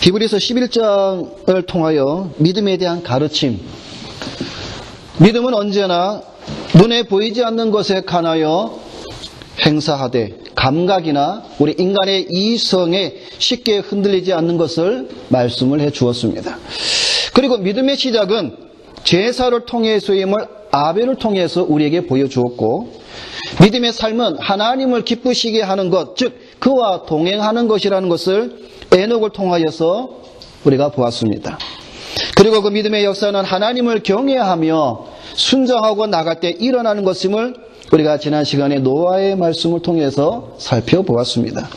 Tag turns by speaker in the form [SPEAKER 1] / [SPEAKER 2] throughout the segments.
[SPEAKER 1] 히브리서 11장을 통하여 믿음에 대한 가르침. 믿음은 언제나 눈에 보이지 않는 것에 관하여 행사하되 감각이나 우리 인간의 이성에 쉽게 흔들리지 않는 것을 말씀을 해 주었습니다. 그리고 믿음의 시작은 제사를 통해서임을 아벨을 통해서 우리에게 보여주었고, 믿음의 삶은 하나님을 기쁘시게 하는 것, 즉 그와 동행하는 것이라는 것을 에녹을 통하여서 우리가 보았습니다. 그리고 그 믿음의 역사는 하나님을 경외하며 순종하고 나갈 때 일어나는 것임을 우리가 지난 시간에 노아의 말씀을 통해서 살펴보았습니다.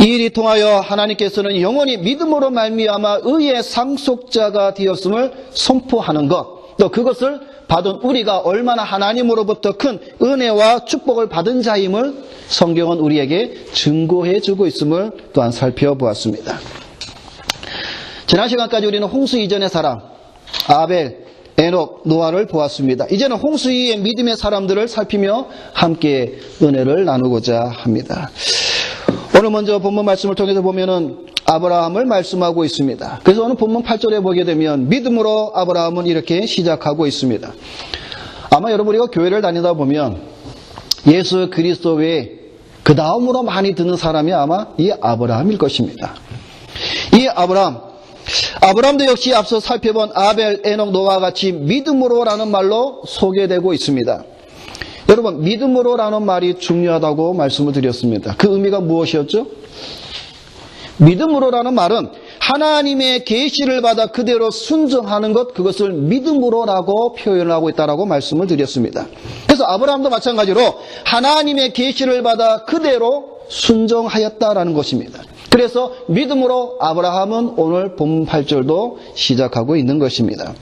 [SPEAKER 1] 이 일이 통하여 하나님께서는 영원히 믿음으로 말미암아 의의 상속자가 되었음을 선포하는 것, 또 그것을 받은 우리가 얼마나 하나님으로부터 큰 은혜와 축복을 받은 자임을 성경은 우리에게 증거해 주고 있음을 또한 살펴보았습니다. 지난 시간까지 우리는 홍수 이전의 사람 아벨, 에녹, 노아를 보았습니다. 이제는 홍수 이후의 믿음의 사람들을 살피며 함께 은혜를 나누고자 합니다. 오늘 먼저 본문 말씀을 통해서 보면은 아브라함을 말씀하고 있습니다. 그래서 오늘 본문 8절에 보게 되면 믿음으로 아브라함은 이렇게 시작하고 있습니다. 아마 여러분 우리가 교회를 다니다 보면 예수 그리스도 외에 그 다음으로 많이 듣는 사람이 아마 이 아브라함일 것입니다. 이 아브라함도 역시 앞서 살펴본 아벨, 에녹, 노아와 같이 믿음으로라는 말로 소개되고 있습니다. 여러분, 믿음으로라는 말이 중요하다고 말씀을 드렸습니다. 그 의미가 무엇이었죠? 믿음으로라는 말은 하나님의 계시를 받아 그대로 순종하는 것, 그것을 믿음으로라고 표현하고 있다고 말씀을 드렸습니다. 그래서 아브라함도 마찬가지로 하나님의 계시를 받아 그대로 순종하였다라는 것입니다. 그래서 믿음으로 아브라함은 오늘 본문 8절도 시작하고 있는 것입니다.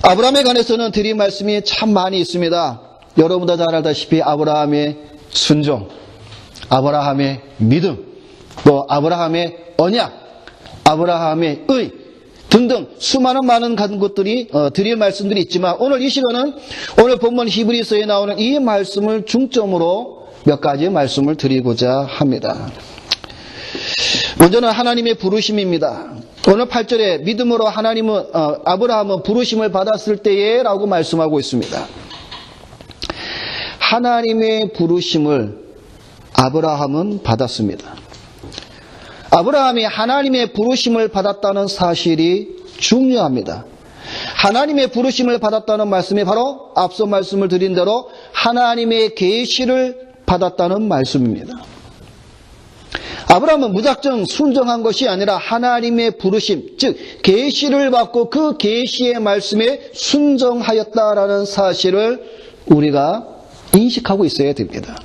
[SPEAKER 1] 아브라함에 관해서는 드린 말씀이 참 많이 있습니다. 여러분도 잘 알다시피 아브라함의 순종, 아브라함의 믿음, 또 아브라함의 언약, 아브라함의 의 등등 수많은 많은 것들이 드릴 말씀들이 있지만 오늘 이 시간은 오늘 본문 히브리서에 나오는 이 말씀을 중점으로 몇 가지 말씀을 드리고자 합니다. 먼저는 하나님의 부르심입니다. 오늘 8절에 믿음으로 아브라함은 부르심을 받았을 때에 라고 말씀하고 있습니다. 하나님의 부르심을 아브라함은 받았습니다. 아브라함이 하나님의 부르심을 받았다는 사실이 중요합니다. 하나님의 부르심을 받았다는 말씀이 바로 앞서 말씀을 드린 대로 하나님의 계시를 받았다는 말씀입니다. 아브라함은 무작정 순종한 것이 아니라 하나님의 부르심, 즉 계시를 받고 그 계시의 말씀에 순종하였다라는 사실을 우리가 인식하고 있어야 됩니다.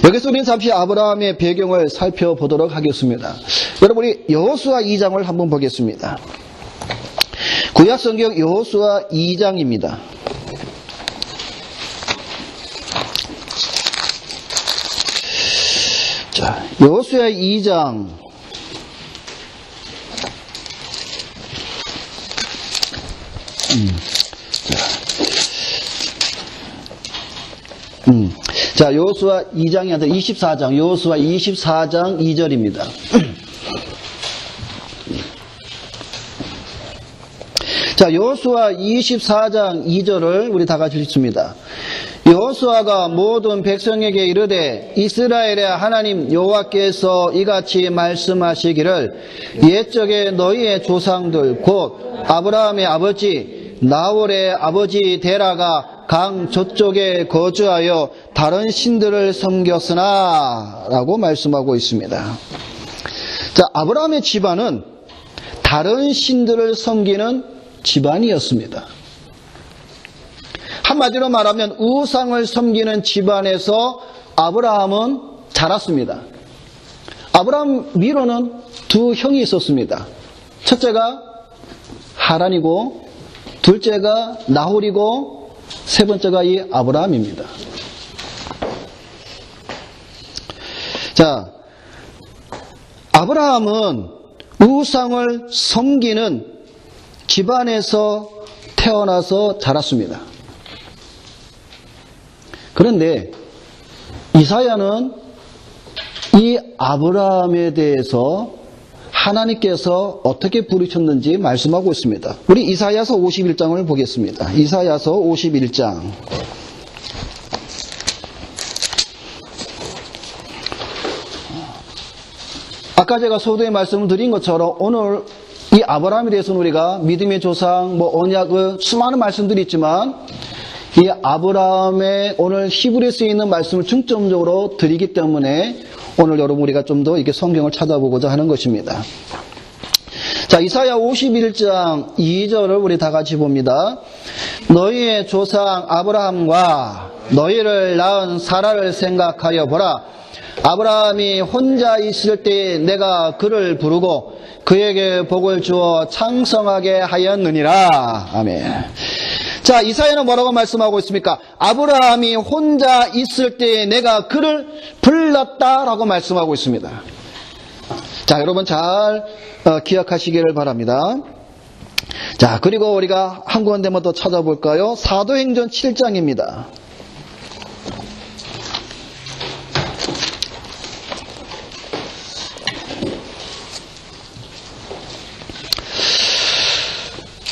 [SPEAKER 1] 여기서 우리는 잠시 아브라함의 배경을 살펴보도록 하겠습니다. 여러분, 우리 여호수아 2장을 한번 보겠습니다. 구약성경 여호수아 2장입니다. 자, 여호수아 2장 자, 여호수아 2장이 아니라 24장, 여호수아 24장 2절입니다. 자, 여호수아 24장 2절을 우리 다 같이 읽습니다. 여호수아가 모든 백성에게 이르되 이스라엘의 하나님 여호와께서 이같이 말씀하시기를 옛적에 너희의 조상들 곧 아브라함의 아버지 나홀의 아버지 데라가 강 저쪽에 거주하여 다른 신들을 섬겼으나 라고 말씀하고 있습니다. 자, 아브라함의 집안은 다른 신들을 섬기는 집안이었습니다. 한마디로 말하면 우상을 섬기는 집안에서 아브라함은 자랐습니다. 아브라함 위로는 두 형이 있었습니다. 첫째가 하란이고 둘째가 나홀이고 세 번째가 이 아브라함입니다. 자, 아브라함은 우상을 섬기는 집안에서 태어나서 자랐습니다. 그런데 이사야는 이 아브라함에 대해서 하나님께서 어떻게 부르셨는지 말씀하고 있습니다. 우리 이사야서 51장을 보겠습니다. 이사야서 51장. 아까 제가 서두에 말씀을 드린 것처럼 오늘 이 아브라함에 대해서는 우리가 믿음의 조상, 언약의 수많은 말씀들이 있지만 이 아브라함의 오늘 히브리서에 있는 말씀을 중점적으로 드리기 때문에 오늘 여러분 우리가 좀 더 이렇게 성경을 찾아보고자 하는 것입니다. 자, 이사야 51장 2절을 우리 다 같이 봅니다. 너희의 조상 아브라함과 너희를 낳은 사라를 생각하여 보라. 아브라함이 혼자 있을 때 내가 그를 부르고 그에게 복을 주어 창성하게 하였느니라. 아멘. 자, 이사야는 뭐라고 말씀하고 있습니까? 아브라함이 혼자 있을 때 내가 그를 불렀다라고 말씀하고 있습니다. 자, 여러분 잘 기억하시기를 바랍니다. 자, 그리고 우리가 한 군데만 더 찾아볼까요? 사도행전 7장입니다.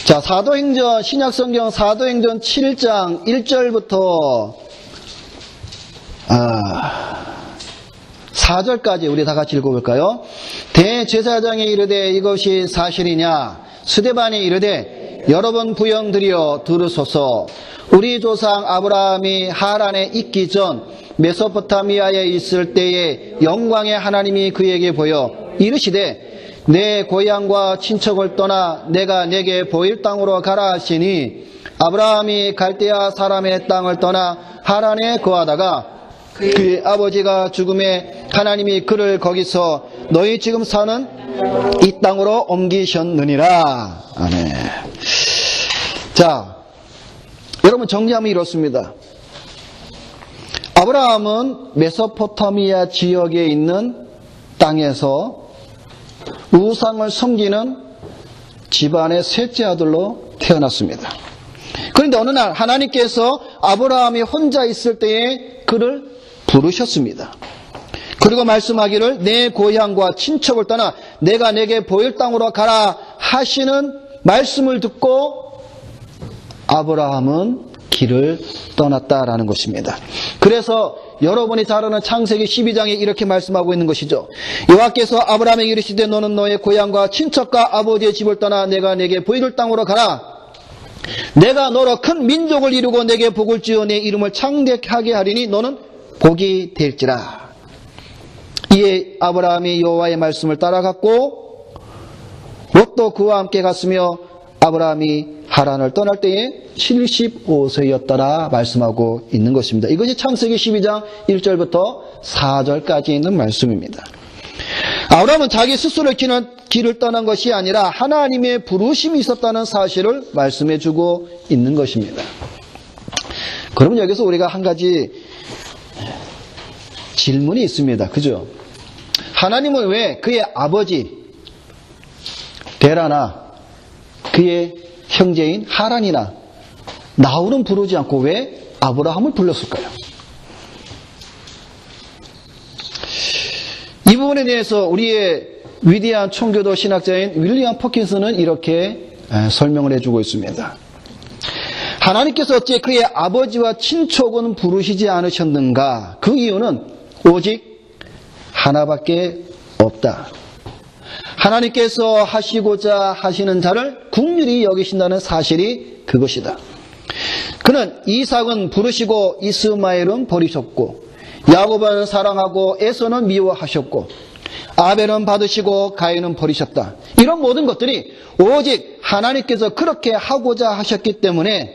[SPEAKER 1] 자, 사도행전, 신약성경 사도행전 7장 1절부터 4절까지 우리 다 같이 읽어볼까요? 대제사장이 이르되 이것이 사실이냐? 스데반이 이르되 여러분 부영들이여 들으소서. 우리 조상 아브라함이 하란에 있기 전 메소포타미아에 있을 때에 영광의 하나님이 그에게 보여 이르시되 내 고향과 친척을 떠나 내가 내게 보일 땅으로 가라 하시니 아브라함이 갈대아 사람의 땅을 떠나 하란에 거하다가 그의 아버지가 죽음에 하나님이 그를 거기서 너희 지금 사는 이 땅으로 옮기셨느니라. 아멘. 자, 여러분 정리하면 이렇습니다. 아브라함은 메소포타미아 지역에 있는 땅에서 우상을 섬기는 집안의 셋째 아들로 태어났습니다. 그런데 어느 날 하나님께서 아브라함이 혼자 있을 때에 그를 부르셨습니다. 그리고 말씀하기를 내 고향과 친척을 떠나 내가 내게 보일 땅으로 가라 하시는 말씀을 듣고 아브라함은 길을 떠났다라는 것입니다. 그래서 여러분이 잘 아는 창세기 12장에 이렇게 말씀하고 있는 것이죠. 여호와께서 아브라함에게 이르시되 너는 너의 고향과 친척과 아버지의 집을 떠나 내가 내게 보여줄 땅으로 가라. 내가 너로 큰 민족을 이루고 내게 복을 지어 내 이름을 창대하게 하리니 너는 복이 될지라. 이에 아브라함이 여호와의 말씀을 따라갔고 롯도 그와 함께 갔으며 아브라함이 하란을 떠날 때에 75세였더라 말씀하고 있는 것입니다. 이것이 창세기 12장 1절부터 4절까지 있는 말씀입니다. 아브라함은 자기 스스로 길을 떠난 것이 아니라 하나님의 부르심이 있었다는 사실을 말씀해주고 있는 것입니다. 그러면 여기서 우리가 한 가지 질문이 있습니다. 그죠? 하나님은 왜 그의 아버지 데라나 그의 형제인 하란이나 나홀은 부르지 않고 왜 아브라함을 불렀을까요? 이 부분에 대해서 우리의 위대한 총교도 신학자인 윌리엄 퍼킨스는 이렇게 설명을 해주고 있습니다. 하나님께서 어찌 그의 아버지와 친척은 부르시지 않으셨는가? 그 이유는 오직 하나밖에 없다. 하나님께서 하시고자 하시는 자를 긍휼히 여기신다는 사실이 그것이다. 그는 이삭은 부르시고 이스마엘은 버리셨고 야곱은 사랑하고 에서는 미워하셨고 아벨은 받으시고 가인은 버리셨다. 이런 모든 것들이 오직 하나님께서 그렇게 하고자 하셨기 때문에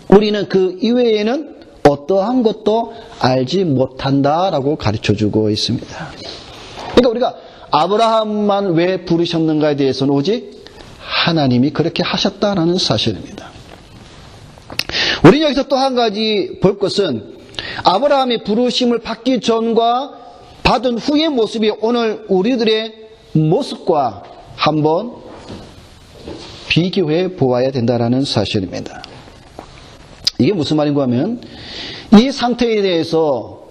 [SPEAKER 1] 우리는 그 이외에는 어떠한 것도 알지 못한다라고 가르쳐주고 있습니다. 그러니까 우리가 아브라함만 왜 부르셨는가에 대해서는 오직 하나님이 그렇게 하셨다라는 사실입니다. 우리는 여기서 또 한 가지 볼 것은 아브라함이 부르심을 받기 전과 받은 후의 모습이 오늘 우리들의 모습과 한번 비교해 보아야 된다는 사실입니다. 이게 무슨 말인가 하면 이 상태에 대해서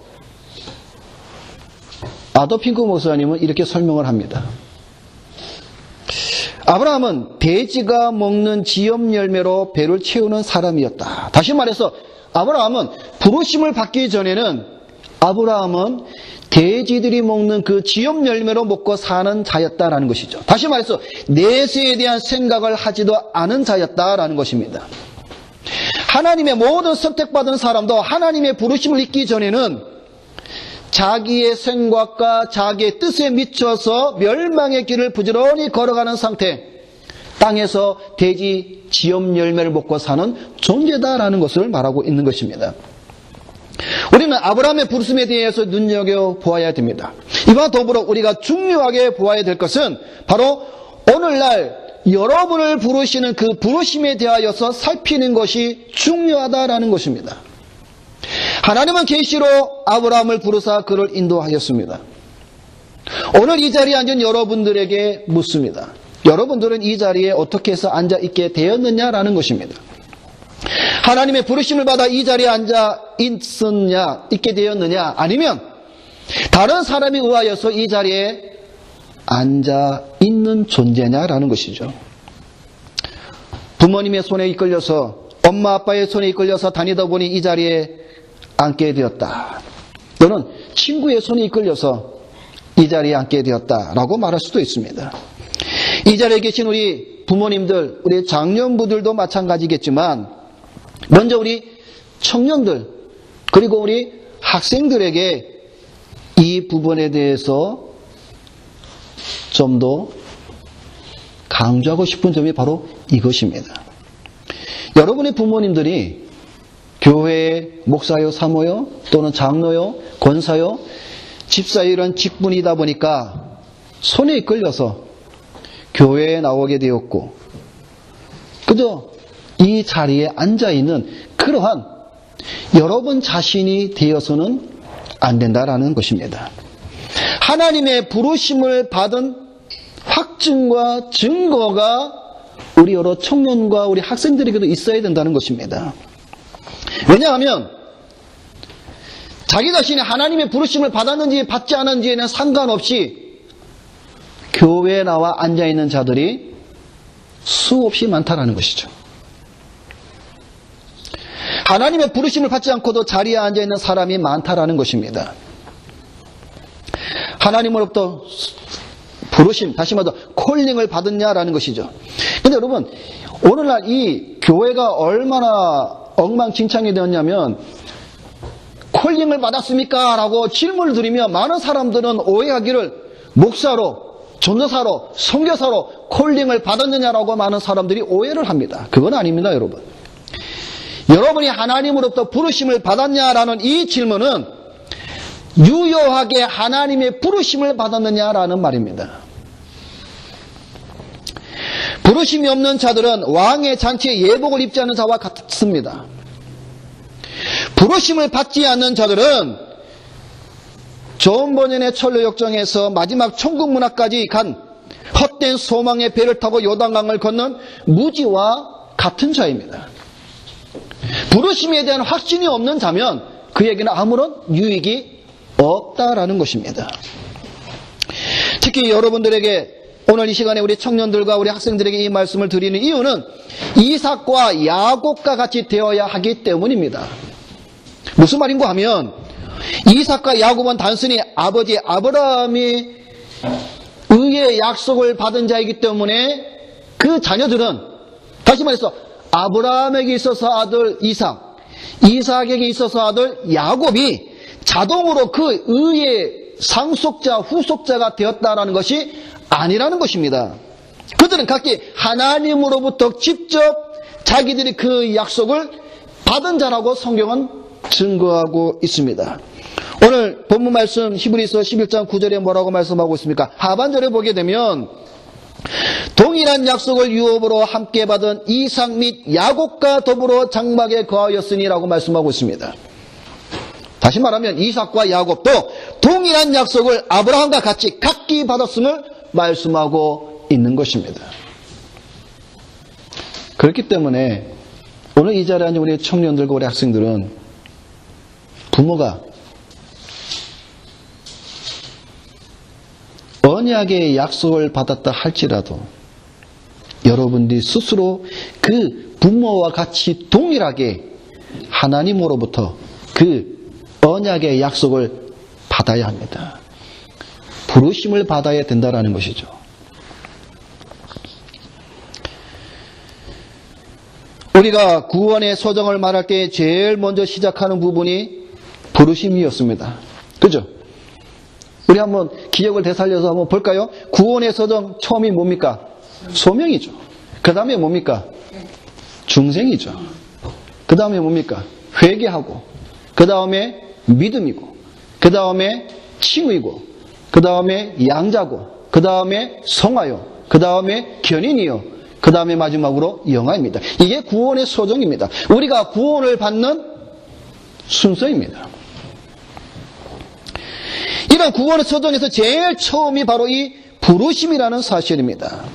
[SPEAKER 1] 아더 핑크 목사님은 이렇게 설명을 합니다. 아브라함은 돼지가 먹는 지엽 열매로 배를 채우는 사람이었다. 다시 말해서 아브라함은 부르심을 받기 전에는 아브라함은 돼지들이 먹는 그 지엽 열매로 먹고 사는 자였다라는 것이죠. 다시 말해서 내세에 대한 생각을 하지도 않은 자였다라는 것입니다. 하나님의 모든 선택받은 사람도 하나님의 부르심을 잊기 전에는 자기의 생각과 자기의 뜻에 미쳐서 멸망의 길을 부지런히 걸어가는 상태, 땅에서 돼지 지엽 열매를 먹고 사는 존재다라는 것을 말하고 있는 것입니다. 우리는 아브라함의 부르심에 대해서 눈여겨보아야 됩니다. 이와 더불어 우리가 중요하게 보아야 될 것은 바로 오늘날 여러분을 부르시는 그 부르심에 대하여서 살피는 것이 중요하다라는 것입니다. 하나님은 계시로 아브라함을 부르사 그를 인도하였습니다. 오늘 이 자리에 앉은 여러분들에게 묻습니다. 여러분들은 이 자리에 어떻게 해서 앉아 있게 되었느냐라는 것입니다. 하나님의 부르심을 받아 이 자리에 앉아 있게 되었느냐, 아니면 다른 사람에 의하여서 이 자리에 앉아 있는 존재냐라는 것이죠. 부모님의 손에 이끌려서, 엄마 아빠의 손에 이끌려서 다니다 보니 이 자리에 앉게 되었다. 또는 친구의 손에 이끌려서 이 자리에 앉게 되었다라고 말할 수도 있습니다. 이 자리에 계신 우리 부모님들, 우리 장년부들도 마찬가지겠지만, 먼저 우리 청년들, 그리고 우리 학생들에게 이 부분에 대해서 좀 더 강조하고 싶은 점이 바로 이것입니다. 여러분의 부모님들이 교회의 목사요, 사모요, 또는 장로요, 권사요, 집사요 이런 직분이다 보니까 손에 이끌려서 교회에 나오게 되었고, 그저 이 자리에 앉아있는 그러한 여러분 자신이 되어서는 안 된다라는 것입니다. 하나님의 부르심을 받은 확증과 증거가 우리 여러 청년과 우리 학생들에게도 있어야 된다는 것입니다. 왜냐하면 자기 자신이 하나님의 부르심을 받았는지 받지 않았는지에는 상관없이 교회에 나와 앉아있는 자들이 수없이 많다라는 것이죠. 하나님의 부르심을 받지 않고도 자리에 앉아있는 사람이 많다라는 것입니다. 하나님으로부터 부르심, 다시 말해서 콜링을 받았냐라는 것이죠. 근데 여러분, 오늘날 이 교회가 얼마나 엉망진창이 되었냐면, 콜링을 받았습니까? 라고 질문을 드리며 많은 사람들은 오해하기를 목사로, 전도사로, 선교사로 콜링을 받았느냐라고 많은 사람들이 오해를 합니다. 그건 아닙니다, 여러분. 여러분이 하나님으로부터 부르심을 받았냐라는 이 질문은 유효하게 하나님의 부르심을 받았느냐라는 말입니다. 부르심이 없는 자들은 왕의 잔치에 예복을 입지 않는 자와 같습니다. 부르심을 받지 않는 자들은 존 버년의 철로역정에서 마지막 천국 문화까지 간 헛된 소망의 배를 타고 요단강을 건넌 무지와 같은 자입니다. 부르심에 대한 확신이 없는 자면 그에게는 아무런 유익이 없다라는 것입니다. 특히 여러분들에게 오늘 이 시간에 우리 청년들과 우리 학생들에게 이 말씀을 드리는 이유는 이삭과 야곱과 같이 되어야 하기 때문입니다. 무슨 말인가 하면 이삭과 야곱은 단순히 아버지 아브라함이 의의 약속을 받은 자이기 때문에 그 자녀들은, 다시 말해서 아브라함에게 있어서 아들 이삭, 이삭에게 있어서 아들 야곱이 자동으로 그 의의 상속자, 후속자가 되었다라는 것이 아니라는 것입니다. 그들은 각기 하나님으로부터 직접 자기들이 그 약속을 받은 자라고 성경은 증거하고 있습니다. 오늘 본문 말씀 히브리서 11장 9절에 뭐라고 말씀하고 있습니까? 하반절에 보게 되면 동일한 약속을 유업으로 함께 받은 이삭 및 야곱과 더불어 장막에 거하였으니라고 말씀하고 있습니다. 다시 말하면 이삭과 야곱도 동일한 약속을 아브라함과 같이 각기 받았음을 말씀하고 있는 것입니다. 그렇기 때문에 오늘 이 자리에 앉은 우리 청년들과 우리 학생들은 부모가 언약의 약속을 받았다 할지라도 여러분들이 스스로 그 부모와 같이 동일하게 하나님으로부터 그 언약의 약속을 받아야 합니다. 부르심을 받아야 된다는 것이죠. 우리가 구원의 소정을 말할 때 제일 먼저 시작하는 부분이 부르심이었습니다. 그죠? 우리 한번 기억을 되살려서 한번 볼까요? 구원의 소정 처음이 뭡니까? 소명이죠. 그 다음에 뭡니까? 중생이죠. 그 다음에 뭡니까? 회개하고, 그 다음에 믿음이고, 그 다음에 칭의고, 그 다음에 양자고, 그 다음에 성화요, 그 다음에 견인이요, 그 다음에 마지막으로 영화입니다. 이게 구원의 소정입니다. 우리가 구원을 받는 순서입니다. 이런 구원의 소정에서 제일 처음이 바로 이 부르심이라는 사실입니다.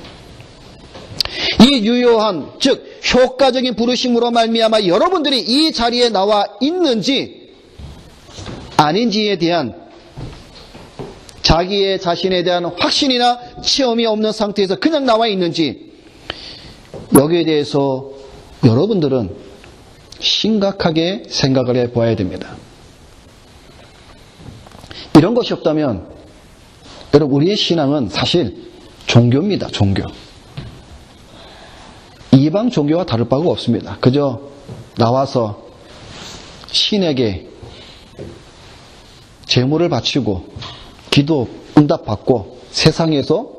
[SPEAKER 1] 이 유효한, 즉 효과적인 부르심으로 말미암아 여러분들이 이 자리에 나와 있는지 아닌지에 대한 자기의 자신에 대한 확신이나 체험이 없는 상태에서 그냥 나와 있는지, 여기에 대해서 여러분들은 심각하게 생각을 해봐야 됩니다. 이런 것이 없다면 여러분, 우리의 신앙은 사실 종교입니다. 종교. 이방 종교와 다를 바가 없습니다. 그저 나와서 신에게 제물을 바치고 기도 응답받고 세상에서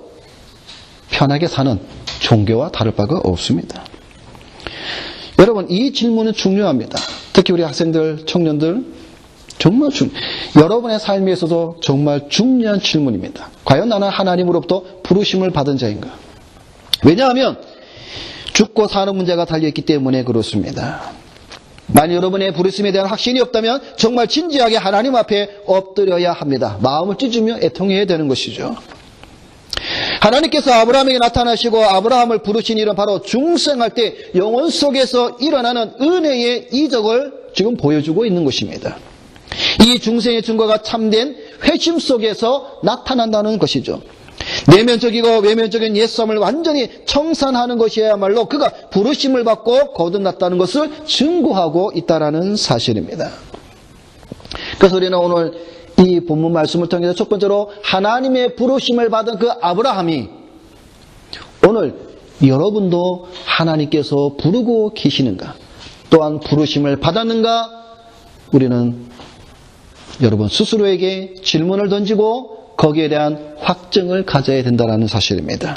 [SPEAKER 1] 편하게 사는 종교와 다를 바가 없습니다. 여러분, 이 질문은 중요합니다. 특히 우리 학생들, 청년들 정말 여러분의 삶에서도 정말 중요한 질문입니다. 과연 나는 하나님으로부터 부르심을 받은 자인가? 왜냐하면 죽고 사는 문제가 달려있기 때문에 그렇습니다. 만약 여러분의 부르심에 대한 확신이 없다면 정말 진지하게 하나님 앞에 엎드려야 합니다. 마음을 찢으며 애통해야 되는 것이죠. 하나님께서 아브라함에게 나타나시고 아브라함을 부르신 일은 바로 중생할 때 영혼 속에서 일어나는 은혜의 이적을 지금 보여주고 있는 것입니다. 이 중생의 증거가 참된 회심 속에서 나타난다는 것이죠. 내면적이고 외면적인 옛사람을 완전히 청산하는 것이야말로 그가 부르심을 받고 거듭났다는 것을 증거하고 있다는 사실입니다. 그래서 우리는 오늘 이 본문 말씀을 통해서 첫 번째로 하나님의 부르심을 받은 그 아브라함이 오늘 여러분도 하나님께서 부르고 계시는가, 또한 부르심을 받았는가, 우리는 여러분 스스로에게 질문을 던지고 거기에 대한 확증을 가져야 된다는 사실입니다.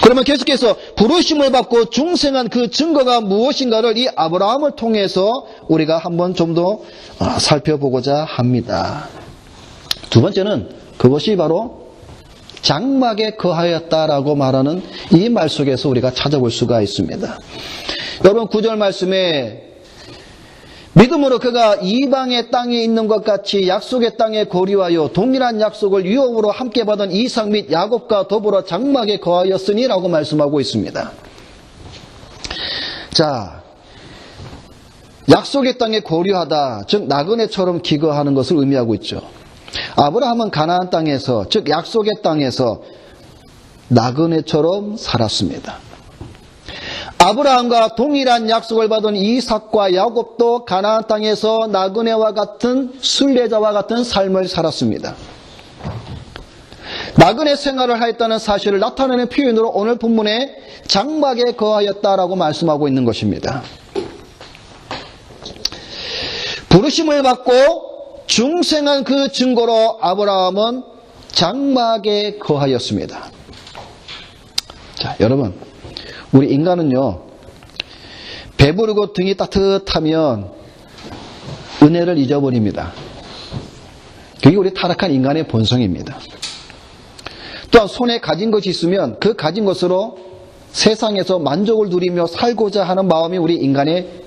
[SPEAKER 1] 그러면 계속해서 부르심을 받고 중생한 그 증거가 무엇인가를 이 아브라함을 통해서 우리가 한번 좀 더 살펴보고자 합니다. 두 번째는 그것이 바로 장막에 거하였다라고 말하는 이 말 속에서 우리가 찾아볼 수가 있습니다. 여러분 9절 말씀에 믿음으로 그가 이방의 땅에 있는 것 같이 약속의 땅에 거류하여 동일한 약속을 유업으로 함께 받은 이삭 및 야곱과 더불어 장막에 거하였으니 라고 말씀하고 있습니다. 자, 약속의 땅에 거류하다, 즉 나그네처럼 기거하는 것을 의미하고 있죠. 아브라함은 가나안 땅에서, 즉 약속의 땅에서 나그네처럼 살았습니다. 아브라함과 동일한 약속을 받은 이삭과 야곱도 가나안 땅에서 나그네와 같은 순례자와 같은 삶을 살았습니다. 나그네 생활을 하였다는 사실을 나타내는 표현으로 오늘 본문에 장막에 거하였다라고 말씀하고 있는 것입니다. 부르심을 받고 중생한 그 증거로 아브라함은 장막에 거하였습니다. 자, 여러분, 우리 인간은요, 배부르고 등이 따뜻하면 은혜를 잊어버립니다. 그게 우리 타락한 인간의 본성입니다. 또한 손에 가진 것이 있으면 그 가진 것으로 세상에서 만족을 누리며 살고자 하는 마음이 우리 인간의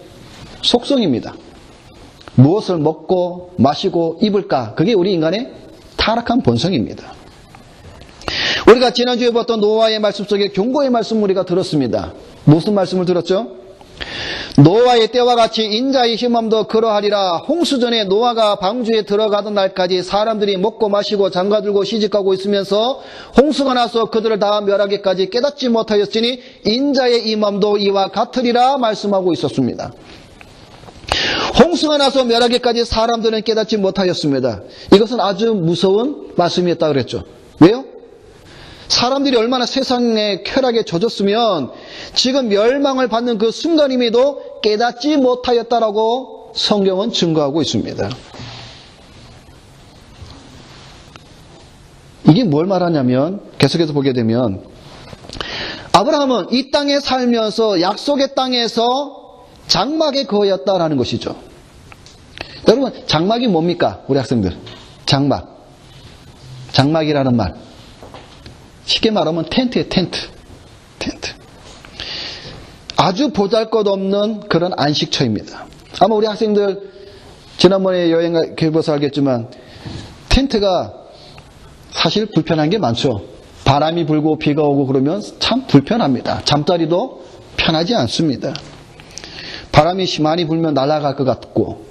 [SPEAKER 1] 속성입니다. 무엇을 먹고 마시고 입을까? 그게 우리 인간의 타락한 본성입니다. 우리가 지난주에 봤던 노아의 말씀 속에 경고의 말씀을 우리가 들었습니다. 무슨 말씀을 들었죠? 노아의 때와 같이 인자의 힘함도 그러하리라. 홍수전에 노아가 방주에 들어가던 날까지 사람들이 먹고 마시고 장가들고 시집가고 있으면서 홍수가 나서 그들을 다 멸하기까지 깨닫지 못하였으니 인자의 임함도 이와 같으리라 말씀하고 있었습니다. 홍수가 나서 멸하기까지 사람들은 깨닫지 못하였습니다. 이것은 아주 무서운 말씀이었다고 그랬죠. 왜요? 사람들이 얼마나 세상의 쾌락에 젖었으면 지금 멸망을 받는 그 순간임에도 깨닫지 못하였다라고 성경은 증거하고 있습니다. 이게 뭘 말하냐면 계속해서 보게 되면 아브라함은 이 땅에 살면서 약속의 땅에서 장막에 거하였다라는 것이죠. 여러분, 장막이 뭡니까? 우리 학생들. 장막이라는 말. 쉽게 말하면 텐트예요, 텐트. 아주 보잘것없는 그런 안식처입니다. 아마 우리 학생들 지난번에 여행 가봐서 알겠지만 텐트가 사실 불편한 게 많죠. 바람이 불고 비가 오고 그러면 참 불편합니다. 잠자리도 편하지 않습니다. 바람이 많이 불면 날아갈 것 같고,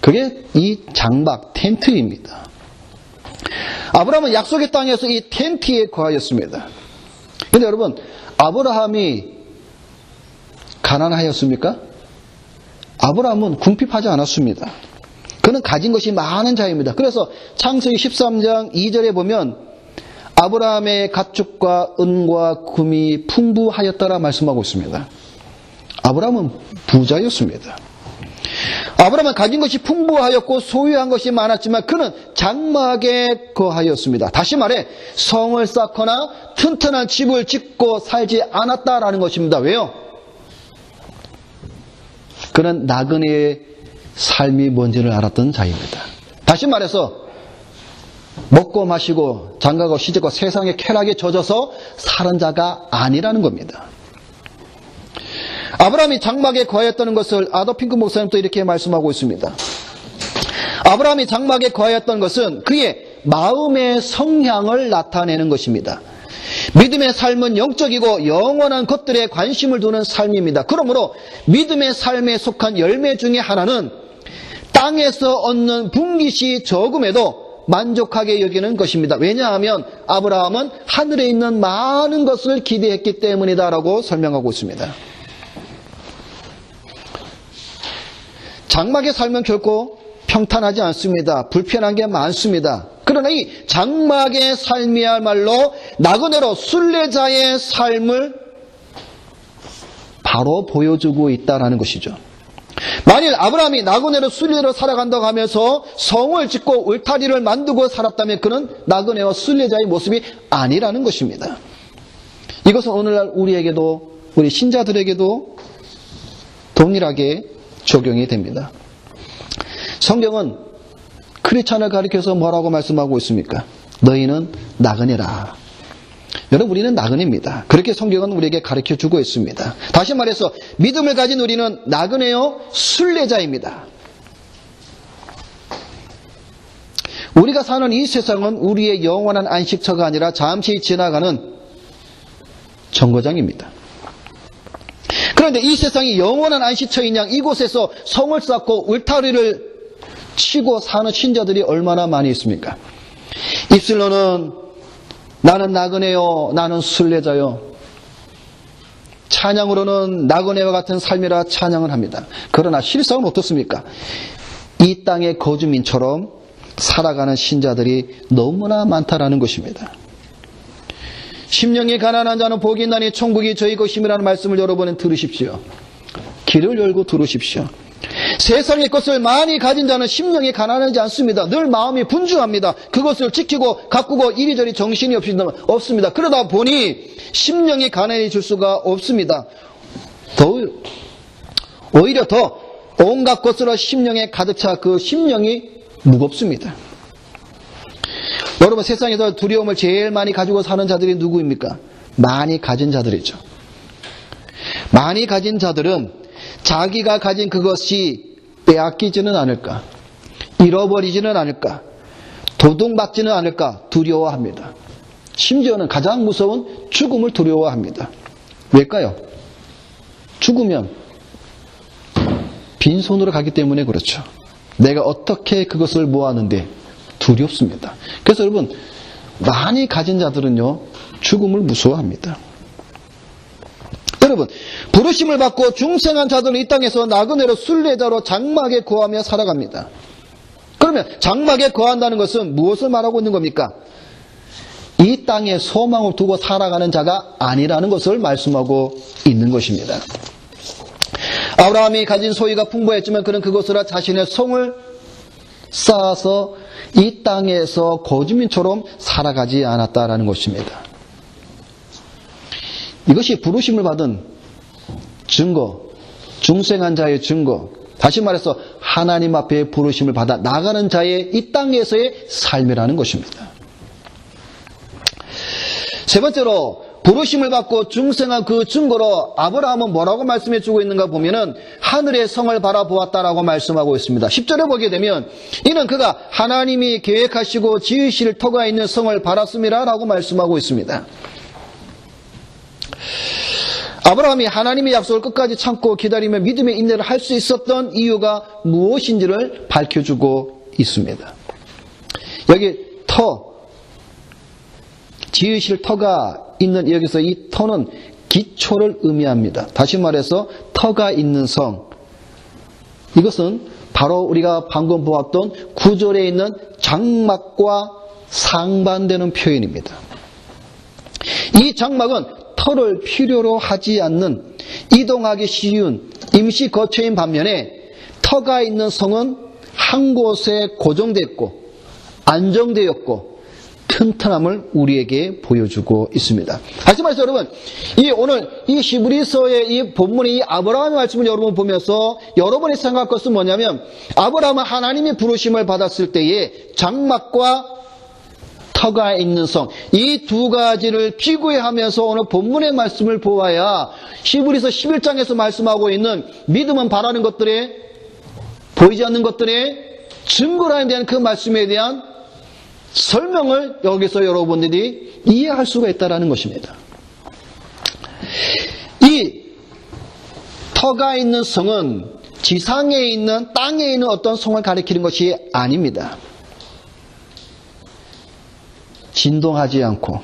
[SPEAKER 1] 그게 이 장막, 텐트입니다. 아브라함은 약속의 땅에서 이 텐트에 거하였습니다. 그런데 여러분, 아브라함이 가난하였습니까? 아브라함은 궁핍하지 않았습니다. 그는 가진 것이 많은 자입니다. 그래서 창세기 13장 2절에 보면 아브라함의 가축과 은과 금이 풍부하였다라 말씀하고 있습니다. 아브라함은 부자였습니다. 아브라함은 가진 것이 풍부하였고 소유한 것이 많았지만 그는 장막에 거하였습니다. 다시 말해 성을 쌓거나 튼튼한 집을 짓고 살지 않았다라는 것입니다. 왜요? 그는 나그네의 삶이 뭔지를 알았던 자입니다. 다시 말해서 먹고 마시고 장가고 시집고 세상의 쾌락에 젖어서 사는 자가 아니라는 겁니다. 아브라함이 장막에 거하였다는 것을 아도핑크 목사님도 이렇게 말씀하고 있습니다. 아브라함이 장막에 거하였던 것은 그의 마음의 성향을 나타내는 것입니다. 믿음의 삶은 영적이고 영원한 것들에 관심을 두는 삶입니다. 그러므로 믿음의 삶에 속한 열매 중에 하나는 땅에서 얻는 분깃이 적음에도 만족하게 여기는 것입니다. 왜냐하면 아브라함은 하늘에 있는 많은 것을 기대했기 때문이다라고 설명하고 있습니다. 장막에 살면 결코 평탄하지 않습니다. 불편한 게 많습니다. 그러나 이 장막의 삶이야말로 나그네로 순례자의 삶을 바로 보여주고 있다는 것이죠. 만일 아브라함이 나그네로 순례로 살아간다고 하면서 성을 짓고 울타리를 만들고 살았다면 그는 나그네와 순례자의 모습이 아니라는 것입니다. 이것은 오늘날 우리에게도, 우리 신자들에게도 동일하게 적용이 됩니다. 성경은 크리스찬을 가리켜서 뭐라고 말씀하고 있습니까? 너희는 나그네라. 여러분, 우리는 나그네입니다. 그렇게 성경은 우리에게 가르쳐주고 있습니다. 다시 말해서 믿음을 가진 우리는 나그네요 순례자입니다. 우리가 사는 이 세상은 우리의 영원한 안식처가 아니라 잠시 지나가는 정거장입니다. 그런데 이 세상이 영원한 안식처인 양 이곳에서 성을 쌓고 울타리를 치고 사는 신자들이 얼마나 많이 있습니까? 입술로는 나는 나그네요, 나는 순례자요. 찬양으로는 나그네와 같은 삶이라 찬양을 합니다. 그러나 실상은 어떻습니까? 이 땅의 거주민처럼 살아가는 신자들이 너무나 많다라는 것입니다. 심령이 가난한 자는 복이 있나니 천국이 저희 것임이라는 말씀을 여러분은 들으십시오. 귀를 열고 들으십시오. 세상의 것을 많이 가진 자는 심령이 가난하지 않습니다. 늘 마음이 분주합니다. 그것을 지키고 가꾸고 이리저리 정신이 없습니다. 그러다 보니 심령이 가난해질 수가 없습니다. 오히려 더 온갖 것으로 심령에 가득 차 그 심령이 무겁습니다. 여러분, 세상에서 두려움을 제일 많이 가지고 사는 자들이 누구입니까? 많이 가진 자들이죠. 많이 가진 자들은 자기가 가진 그것이 빼앗기지는 않을까, 잃어버리지는 않을까, 도둑맞지는 않을까 두려워합니다. 심지어는 가장 무서운 죽음을 두려워합니다. 왜일까요? 죽으면 빈손으로 가기 때문에 그렇죠. 내가 어떻게 그것을 모았는데 두렵습니다. 그래서 여러분, 많이 가진 자들은요, 죽음을 무서워합니다. 여러분, 부르심을 받고 중생한 자들은 이 땅에서 나그네로 순례자로 장막에 거하며 살아갑니다. 그러면 장막에 거한다는 것은 무엇을 말하고 있는 겁니까? 이 땅에 소망을 두고 살아가는 자가 아니라는 것을 말씀하고 있는 것입니다. 아브라함이 가진 소유가 풍부했지만 그는 그것으로 자신의 성을 쌓아서 이 땅에서 거주민처럼 살아가지 않았다라는 것입니다. 이것이 부르심을 받은 증거, 중생한 자의 증거, 다시 말해서 하나님 앞에 부르심을 받아 나가는 자의 이 땅에서의 삶이라는 것입니다. 세 번째로 부르심을 받고 중생한 그 증거로 아브라함은 뭐라고 말씀해 주고 있는가 보면은 하늘의 성을 바라보았다라고 말씀하고 있습니다. 10절에 보게 되면 이는 그가 하나님이 계획하시고 지으실 터가 있는 성을 바랐음이라 라고 말씀하고 있습니다. 아브라함이 하나님의 약속을 끝까지 참고 기다리며 믿음의 인내를 할 수 있었던 이유가 무엇인지를 밝혀주고 있습니다. 여기 지으실 터가 있는 여기서 이 터는 기초를 의미합니다. 다시 말해서 터가 있는 성, 이것은 바로 우리가 방금 보았던 9절에 있는 장막과 상반되는 표현입니다. 이 장막은 터를 필요로 하지 않는 이동하기 쉬운 임시 거처인 반면에 터가 있는 성은 한 곳에 고정되었고 안정되었고 튼튼함을 우리에게 보여주고 있습니다. 다시 말해서 여러분, 오늘 이 히브리서의 이 본문의 이 아브라함의 말씀을 여러분 보면서 여러분이 생각할 것은 뭐냐면, 아브라함은 하나님의 부르심을 받았을 때에 장막과 터가 있는 성, 이 두 가지를 기구해하면서 오늘 본문의 말씀을 보아야 히브리서 11장에서 말씀하고 있는 믿음은 바라는 것들에 보이지 않는 것들의 증거라는 대한 그 말씀에 대한 설명을 여기서 여러분들이 이해할 수가 있다는 것입니다. 이 터가 있는 성은 지상에 있는 땅에 있는 어떤 성을 가리키는 것이 아닙니다. 진동하지 않고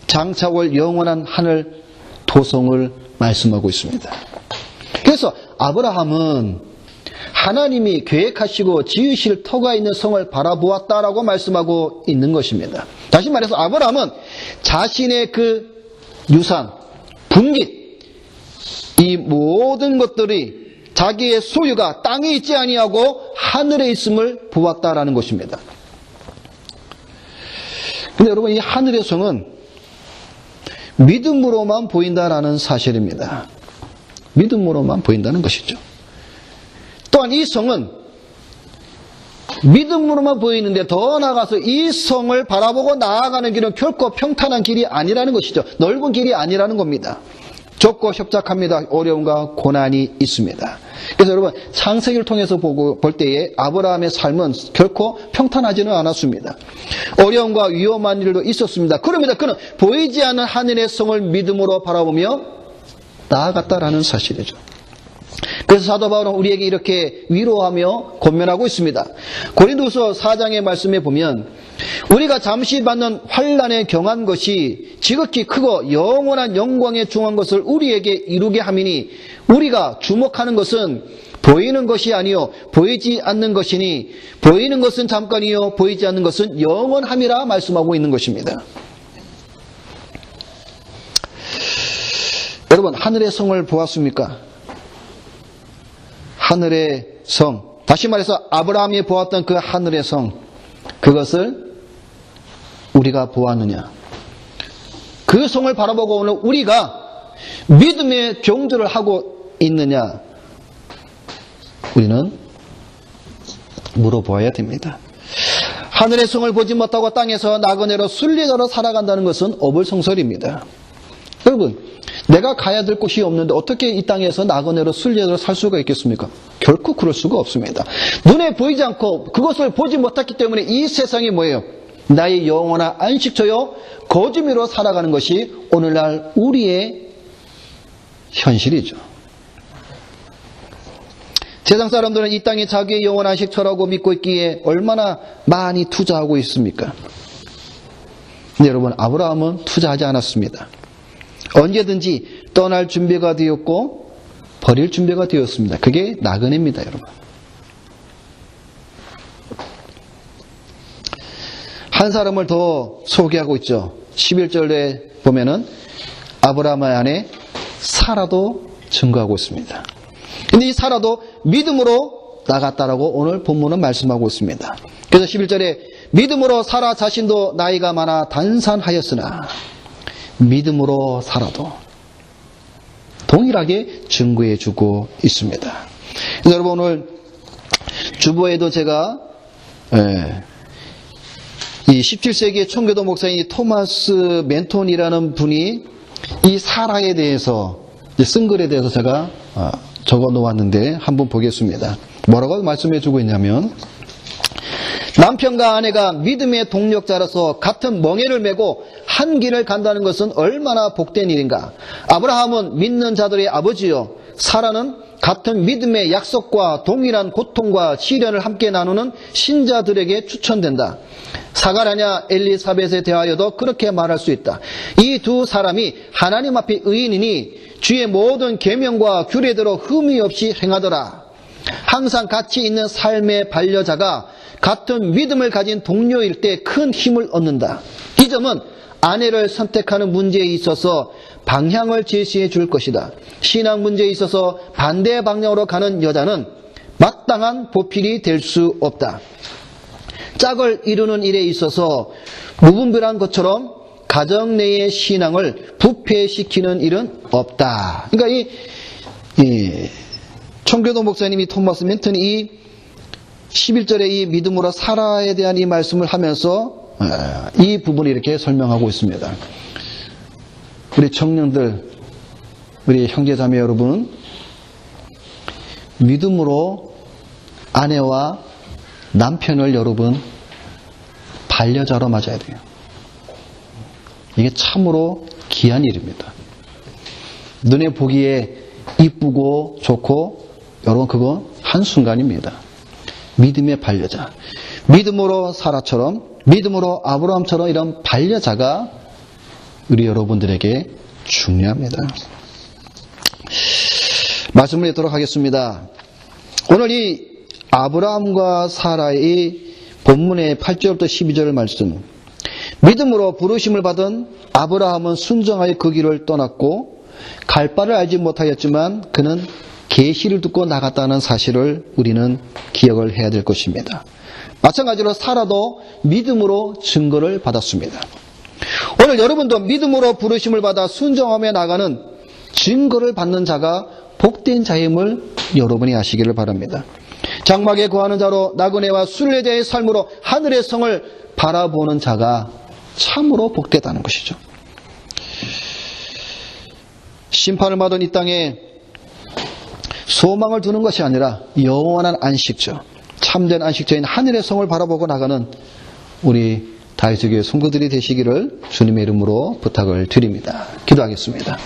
[SPEAKER 1] 장차올 영원한 하늘 도성을 말씀하고 있습니다. 그래서 아브라함은 하나님이 계획하시고 지으실 터가 있는 성을 바라보았다라고 말씀하고 있는 것입니다. 다시 말해서 아브라함은 자신의 그 유산, 분깃, 이 모든 것들이 자기의 소유가 땅에 있지 아니하고 하늘에 있음을 보았다라는 것입니다. 근데 여러분, 이 하늘의 성은 믿음으로만 보인다라는 사실입니다. 믿음으로만 보인다는 것이죠. 또한 이 성은 믿음으로만 보이는데 더 나아가서 이 성을 바라보고 나아가는 길은 결코 평탄한 길이 아니라는 것이죠. 넓은 길이 아니라는 겁니다. 좁고 협착합니다. 어려움과 고난이 있습니다. 그래서 여러분, 창세기를 통해서 볼 때에 아브라함의 삶은 결코 평탄하지는 않았습니다. 어려움과 위험한 일도 있었습니다. 그럼에도 그는 보이지 않는 하늘의 성을 믿음으로 바라보며 나아갔다라는 사실이죠. 그래서 사도 바울은 우리에게 이렇게 위로하며 권면하고 있습니다. 고린도서 4장의 말씀에 보면 우리가 잠시 받는 환난에 경한 것이 지극히 크고 영원한 영광에 중한 것을 우리에게 이루게 함이니 우리가 주목하는 것은 보이는 것이 아니요 보이지 않는 것이니 보이는 것은 잠깐이요 보이지 않는 것은 영원함이라 말씀하고 있는 것입니다. 여러분, 하늘의 성을 보았습니까? 하늘의 성, 다시 말해서 아브라함이 보았던 그 하늘의 성, 그것을 우리가 보았느냐? 그 성을 바라보고 오늘 우리가 믿음의 경주를 하고 있느냐? 우리는 물어보아야 됩니다. 하늘의 성을 보지 못하고 땅에서 나그네로 순례자로 살아간다는 것은 어불성설입니다. 여러분, 내가 가야 될 곳이 없는데 어떻게 이 땅에서 나그네로 순례자로 살 수가 있겠습니까? 결코 그럴 수가 없습니다. 눈에 보이지 않고 그것을 보지 못했기 때문에 이 세상이 뭐예요? 나의 영원한 안식처요 거주미로 살아가는 것이 오늘날 우리의 현실이죠. 세상 사람들은 이 땅에 자기의 영원한 식처라고 믿고 있기에 얼마나 많이 투자하고 있습니까? 근데 여러분, 아브라함은 투자하지 않았습니다. 언제든지 떠날 준비가 되었고 버릴 준비가 되었습니다. 그게 나그네입니다, 여러분. 한 사람을 더 소개하고 있죠. 11절에 보면은 아브라함의 아내 사라도 증거하고 있습니다. 근데 이 사라도 믿음으로 나갔다라고 오늘 본문은 말씀하고 있습니다. 그래서 11절에 믿음으로 사라 자신도 나이가 많아 단산하였으나 믿음으로 살아도 동일하게 증거해주고 있습니다. 여러분, 오늘 주보에도 제가 이 17세기의 청교도 목사인 토마스 멘톤이라는 분이 이 사라에 대해서 쓴 글에 대해서 제가 적어 놓았는데 한번 보겠습니다. 뭐라고 말씀해 주고 있냐면, 남편과 아내가 믿음의 동력자라서 같은 멍에를 메고 한 길을 간다는 것은 얼마나 복된 일인가. 아브라함은 믿는 자들의 아버지요, 사라는 같은 믿음의 약속과 동일한 고통과 시련을 함께 나누는 신자들에게 추천된다. 사가랴냐 엘리사벳에 대하여도 그렇게 말할 수 있다. 이 두 사람이 하나님 앞에 의인이니 주의 모든 계명과 규례대로 흠이 없이 행하더라. 항상 같이 있는 삶의 반려자가 같은 믿음을 가진 동료일 때 큰 힘을 얻는다. 이 점은 아내를 선택하는 문제에 있어서 방향을 제시해 줄 것이다. 신앙 문제에 있어서 반대 방향으로 가는 여자는 마땅한 보필이 될 수 없다. 짝을 이루는 일에 있어서 무분별한 것처럼 가정 내의 신앙을 부패시키는 일은 없다. 그러니까 이 청교도 목사님이 토마스 멘튼이 이 11절에 이 믿음으로 사라에 대한 이 말씀을 하면서 이 부분을 이렇게 설명하고 있습니다. 우리 청년들, 우리 형제자매 여러분, 믿음으로 아내와 남편을 여러분 반려자로 맞아야 돼요. 이게 참으로 귀한 일입니다. 눈에 보기에 이쁘고 좋고 여러분 그거 한순간입니다. 믿음의 반려자, 믿음으로 사라처럼, 믿음으로 아브라함처럼 이런 반려자가 우리 여러분들에게 중요합니다. 말씀을 읽도록 하겠습니다. 오늘 이 아브라함과 사라의 본문의 8절부터 12절 말씀, 믿음으로 부르심을 받은 아브라함은 순종하여 그 길을 떠났고 갈 바를 알지 못하였지만 그는 계시를 듣고 나갔다는 사실을 우리는 기억을 해야 될 것입니다. 마찬가지로 사라도 믿음으로 증거를 받았습니다. 오늘 여러분도 믿음으로 부르심을 받아 순종하며 나가는 증거를 받는 자가 복된 자임을 여러분이 아시기를 바랍니다. 장막에 거하는 자로 나그네와 순례자의 삶으로 하늘의 성을 바라보는 자가 참으로 복되다는 것이죠. 심판을 받은 이 땅에 소망을 두는 것이 아니라 영원한 안식처, 참된 안식처인 하늘의 성을 바라보고 나가는 우리 다윗의 교회 성도들이 되시기를 주님의 이름으로 부탁을 드립니다. 기도하겠습니다.